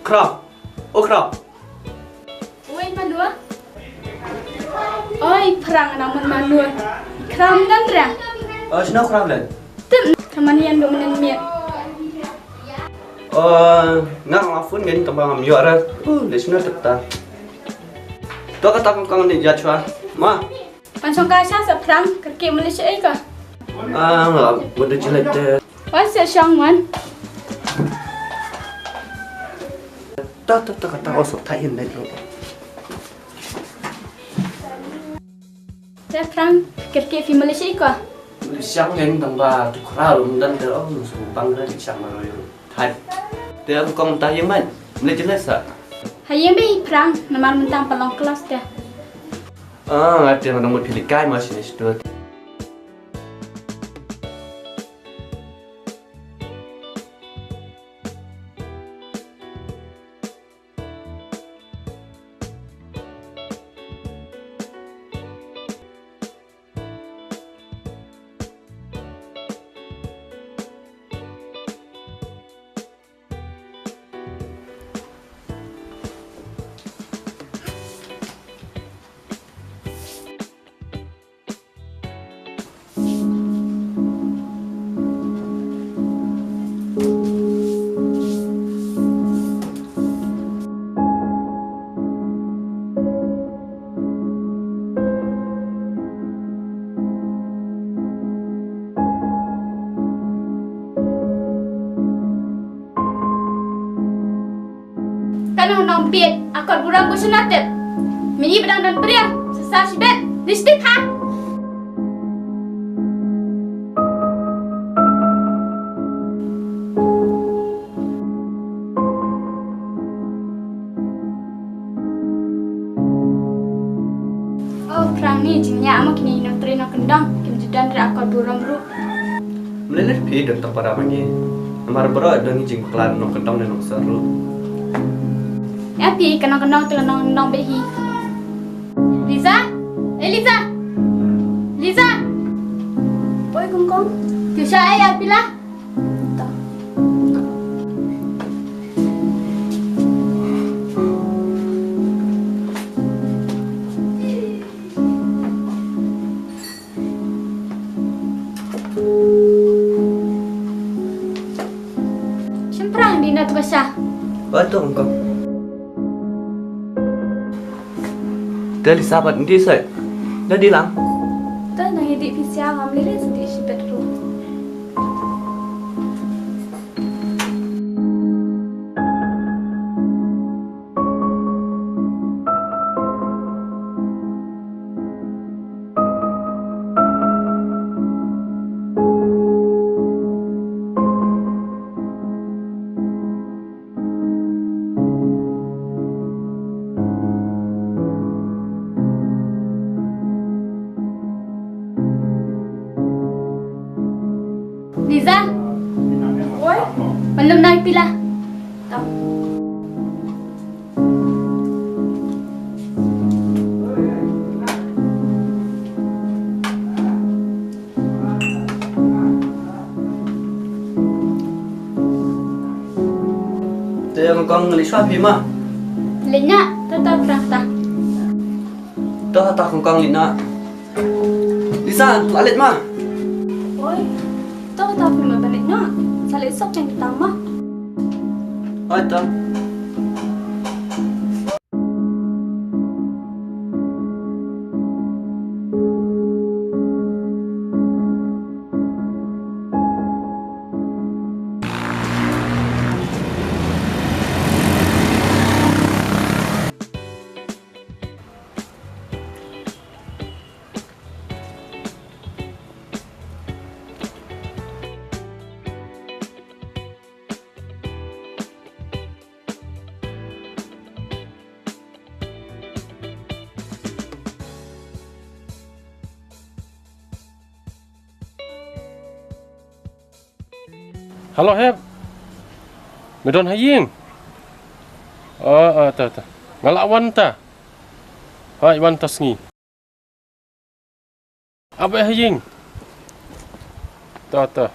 Krop. Oh krop. Oi manua. Oi perang namun manua. Kram dan ra. Oh, sino krop lan? Tem teman yang do menen miet. Oh, nang afun ngin kembang yo ara. Lesna tata. To kata kong ni jachwa. Ma. Pancong kasha sa perang kerke Malaysia ai ka. Udah jelek deh. What's your song man? Tak kata kosong tayin deh lo. Sa perang kerke fi Malaysia ai ka. Siang ngin tambah tu kerau dan ter sumpang dah siang mana yo. Hai. Dia kong tayin man. Boleh jelas tak? Hayang be perang namar mentang palong kelas dia. Ada yang mau pilih kai masih ni sudah. Kanang nompit, akor burang busunatet. Mini bedang dan pria, sesah sibet, listik ha. Oh, perang ni jingnya amak kini notri nak kendang, kim judan dari akor burang bro. Melihat pi dan tempat ramai. Amar berat dan jing pelan nok kendang dan nok seru. Api kenang-kenang telenang behi. Liza? Liza? Liza? Oi kongkong. Kisah api lah. Semprang di nak basah. Betul kongkong. Dari sahabat nanti saya dah dilang. Dah nak hidup siang ambil sedih si bedroom. Liza? Oi? Belum naik pila. Tahu. Dia kong ngeli suapi mah. Lenyap, tetap rata. Dah tak kong lina. Lisa, lalit mah. Oi, tahu tak film balik nak? Salit sok yang ditambah. Ada. Halo Heb. Medon haying. Ta. Ngalak wan ta. Hai wan tasngi. Apa haying? Ta.